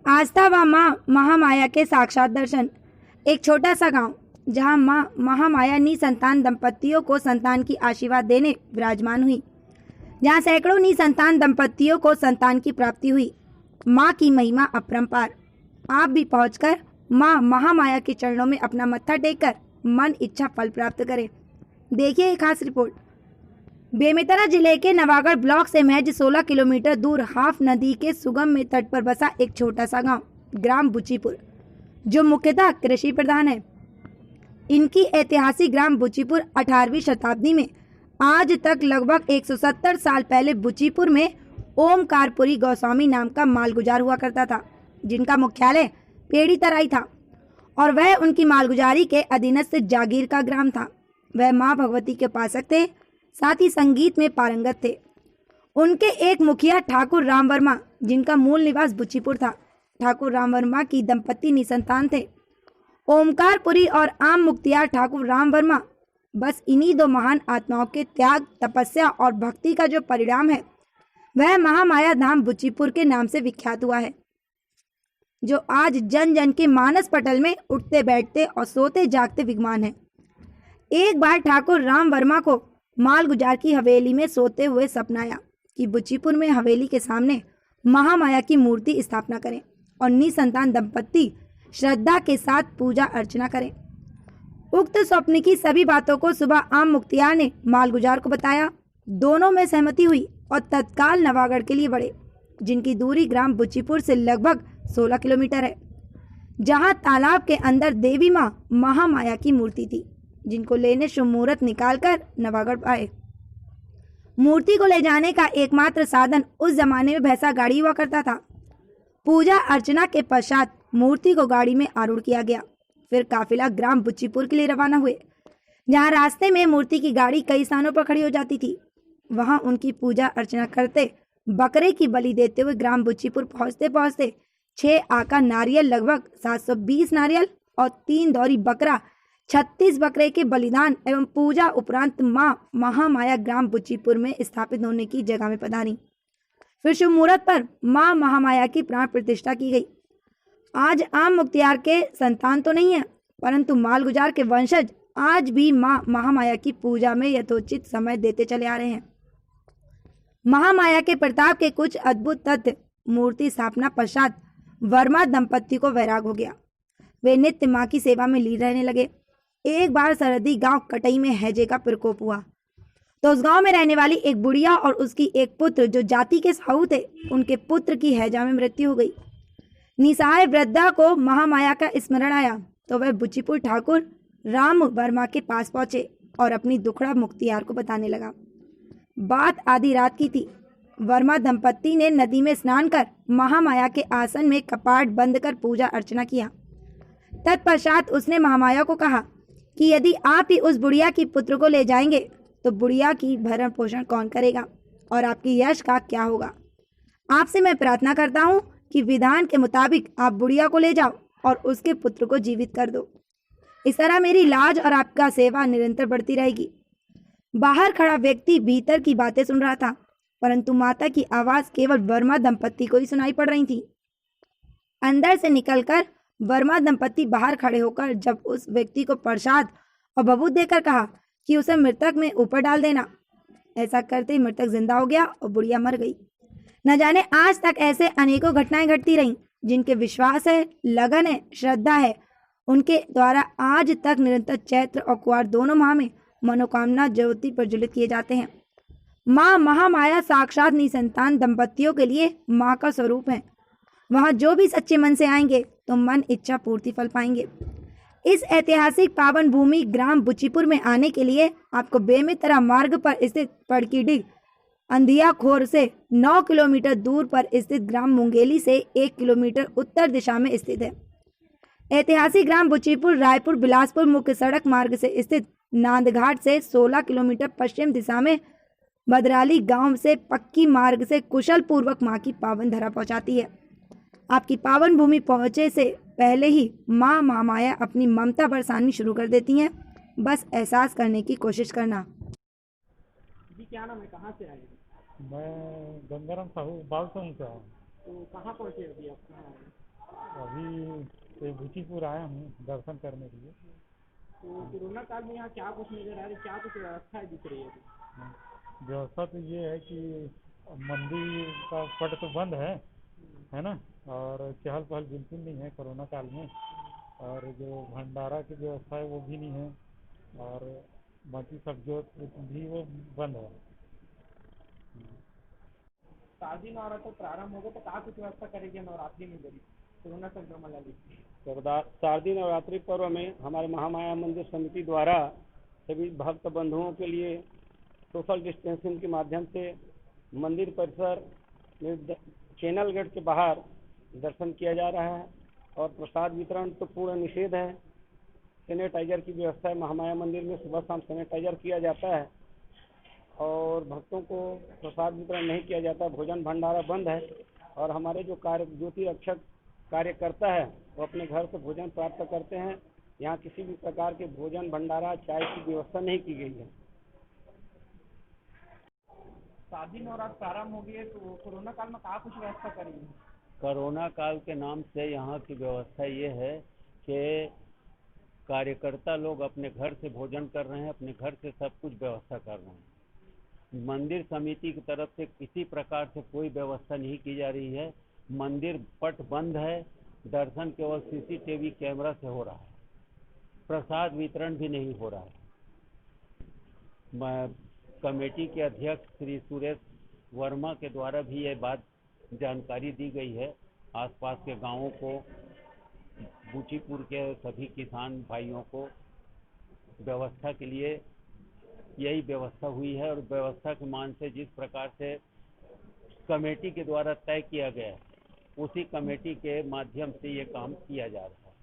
आस्था व माँ महामाया के साक्षात दर्शन। एक छोटा सा गांव जहां माँ महामाया निसंतान दंपतियों को संतान की आशीर्वाद देने विराजमान हुई, जहां सैकड़ों निसंतान दंपतियों को संतान की प्राप्ति हुई। माँ की महिमा अपरंपार। आप भी पहुंचकर माँ महामाया के चरणों में अपना मत्था टेककर मन इच्छा फल प्राप्त करें। देखिए एक खास रिपोर्ट। बेमेतरा जिले के नवागढ़ ब्लॉक से महज 16 किलोमीटर दूर हाफ नदी के सुगम में तट पर बसा एक छोटा सा गांव ग्राम बुचीपुर, जो मुख्यतः कृषि प्रधान है। इनकी ऐतिहासिक ग्राम बुचीपुर 18वीं शताब्दी में आज तक लगभग 170 साल पहले बुचीपुर में ओमकारपुरी गोस्वामी नाम का मालगुजार हुआ करता था, जिनका मुख्यालय पेड़ी तराई था और वह उनकी मालगुजारी के अधीनस्थ जागीर का ग्राम था। वह माँ भगवती के उपासक थे, साथ ही संगीत में पारंगत थे। उनके एक मुखिया ठाकुर राम वर्मा, जिनका मूल निवास बुचीपुर था। ठाकुर राम वर्मा की दंपति निसंतान थे। ओमकारपुरी और आम मुख्तियार ठाकुर राम वर्मा बस इन्हीं दो महान आत्माओं के त्याग, तपस्या और भक्ति का जो परिणाम है, वह महामाया धाम बुचीपुर के नाम से विख्यात हुआ है, जो आज जन जन के मानस पटल में उठते बैठते और सोते जागते विद्यमान है। एक बार ठाकुर राम वर्मा को मालगुजार की हवेली में सोते हुए सपना आया कि बुचीपुर में हवेली के सामने महामाया की मूर्ति स्थापना करें और निसंतान दंपति श्रद्धा के साथ पूजा अर्चना करें। उक्त स्वप्न की सभी बातों को सुबह आम मुख्तियार ने मालगुजार को बताया। दोनों में सहमति हुई और तत्काल नवागढ़ के लिए बढ़े, जिनकी दूरी ग्राम बुचीपुर से लगभग 16 किलोमीटर है, जहां तालाब के अंदर देवी मां महामाया की मूर्ति थी, जिनको लेने शुभ मुहूर्त निकालकर नवागढ़ आए। मूर्ति को ले जाने का एकमात्र साधन उस जमाने में भैंसा गाड़ी हुआ करता था। पूजा अर्चना के पश्चात मूर्ति को गाड़ी में आरूढ़ किया गया। फिर काफिला ग्राम बुचीपुर के लिए रवाना हुए, जहां रास्ते में मूर्ति की गाड़ी कई स्थानों पर खड़ी हो जाती थी। वहां उनकी पूजा अर्चना करते, बकरे की बलि देते हुए ग्राम बुचीपुर पहुंचते पहुंचते 6 आका नारियल, लगभग 720 नारियल और 3 दौरी बकरा, 36 बकरे के बलिदान एवं पूजा उपरांत मां महामाया ग्राम बुचीपुर में स्थापित होने की जगह में पधारी। फिर शुभ मुहूर्त पर मां महामाया की प्राण प्रतिष्ठा की गई। आज आम मुख्तियार के संतान तो नहीं है, परंतु मालगुजार के वंशज आज भी मां महामाया की पूजा में यथोचित समय देते चले आ रहे हैं। महामाया के प्रताप के कुछ अद्भुत तथ्य। मूर्ति स्थापना पश्चात वर्मा दंपति को वैराग हो गया। वे नित्य मां की सेवा में लीन रहने लगे। एक बार सरहदी गांव कटई में हैजे का प्रकोप हुआ, तो उस गांव में रहने वाली एक बुढ़िया और उसकी एक पुत्र, जो जाति के साहू थे, उनके पुत्र की हैजा में मृत्यु हो गई। निसहाय वृद्धा को महामाया का स्मरण आया, तो वह बुचीपुर ठाकुर राम वर्मा के पास पहुंचे और अपनी दुखड़ा मुख्तियार को बताने लगा। बात आधी रात की थी। वर्मा दंपति ने नदी में स्नान कर महामाया के आसन में कपाट बंद कर पूजा अर्चना किया। तत्पश्चात उसने महामाया को कहा कि यदि आप ही उस बुढ़िया की पुत्र को ले जाएंगे तो बुढ़िया की भरण पोषण कौन करेगा और आपकी यश का क्या होगा। आपसे मैं प्रार्थना करता हूँ कि विधान के मुताबिक आप बुढ़िया को ले जाओ और उसके पुत्र को जीवित कर दो। इस तरह मेरी लाज और आपका सेवा निरंतर बढ़ती रहेगी। बाहर खड़ा व्यक्ति भीतर की बातें सुन रहा था, परंतु माता की आवाज केवल वर्मा दंपति को ही सुनाई पड़ रही थी। अंदर से निकलकर वर्मा दंपति बाहर खड़े होकर जब उस व्यक्ति को प्रसाद और भभूत देकर कहा कि उसे मृतक में ऊपर डाल देना, ऐसा करते ही मृतक जिंदा हो गया और बुढ़िया मर गई। न जाने आज तक ऐसे अनेकों घटनाएं घटती रहीं। जिनके विश्वास है, लगन है, श्रद्धा है, उनके द्वारा आज तक निरंतर चैत्र और कुआर दोनों माह में मनोकामना ज्योति प्रज्वलित किए जाते हैं। माँ महामाया साक्षात निसंतान दंपतियों के लिए माँ का स्वरूप है। वहाँ जो भी सच्चे मन से आएंगे तो मन इच्छा पूर्ति फल पाएंगे। इस ऐतिहासिक पावन भूमि ग्राम बुचीपुर में आने के लिए आपको बेमेतरा मार्ग पर स्थित पड़कीडीह अंधिया खोर से 9 किलोमीटर दूर पर स्थित ग्राम मुंगेली से 1 किलोमीटर उत्तर दिशा में स्थित है। ऐतिहासिक ग्राम बुचीपुर रायपुर बिलासपुर मुख्य सड़क मार्ग से स्थित नांदघाट से 16 किलोमीटर पश्चिम दिशा में बदराली गांव से पक्की मार्ग से कुशल पूर्वक मां की पावन धरा पहुंचाती है। आपकी पावन भूमि पहुंचे से पहले ही मां महामाया अपनी ममता बरसानी शुरू कर देती हैं। बस एहसास करने की कोशिश करना। जी क्या नाम है, कहाँ से आए? मैं गंगाराम साहू बालसोंग से हूँ। तो कहाँ पहुँचे अभी आप, कहाँ आए? अभी तो बुचीपुर आया हूँ दर्शन करने के लिए। तो कोरोना काल में यहाँ क्या कुछ नजर आ रही, क्या कुछ व्यवस्थाएं दिख रही है अभी? व्यवस्था तो ये है कि मंदिर का पट तो बंद है ना, और चहल पहल बिल्कुल नहीं है कोरोना काल में, और जो भंडारा की व्यवस्था है वो भी नहीं है, और बाकी सब जो भी वो बंद है। शादी नवरात्र प्रारंभ हो गए तो क्या कुछ व्यवस्था करेगी नवरात्रि में जरी कोरोना संक्रमण लगी? शारदीय नवरात्रि पर्व में हमारे महामाया मंदिर समिति द्वारा सभी भक्त बंधुओं के लिए सोशल डिस्टेंसिंग के माध्यम से मंदिर परिसर में चैनल गेट के बाहर दर्शन किया जा रहा है, और प्रसाद वितरण तो पूर्ण निषेध है। सैनिटाइजर की व्यवस्था है, महामाया मंदिर में सुबह शाम सैनिटाइजर किया जाता है, और भक्तों को प्रसाद वितरण नहीं किया जाता, भोजन भंडारा बंद है। और हमारे जो ज्योति रक्षक कार्यकर्ता है वो अपने घर से भोजन प्राप्त करते हैं। यहाँ किसी भी प्रकार के भोजन भंडारा चाय की व्यवस्था नहीं की गई है। शादी नवरात्र प्रारंभ हो गई है तो कोरोना काल में क्या कुछ व्यवस्था करेगी? कोरोना काल के नाम से यहाँ की व्यवस्था ये है कि कार्यकर्ता लोग अपने घर से भोजन कर रहे हैं, अपने घर से सब कुछ व्यवस्था कर रहे हैं। मंदिर समिति की तरफ से किसी प्रकार से कोई व्यवस्था नहीं की जा रही है। मंदिर पट बंद है, दर्शन केवल सीसीटीवी कैमरा से हो रहा है, प्रसाद वितरण भी नहीं हो रहा है। कमेटी के अध्यक्ष श्री सुरेश वर्मा के द्वारा भी ये बात जानकारी दी गई है आसपास के गांवों को, बुचीपुर के सभी किसान भाइयों को। व्यवस्था के लिए यही व्यवस्था हुई है, और व्यवस्था के मान से जिस प्रकार से कमेटी के द्वारा तय किया गया है उसी कमेटी के माध्यम से ये काम किया जा रहा है।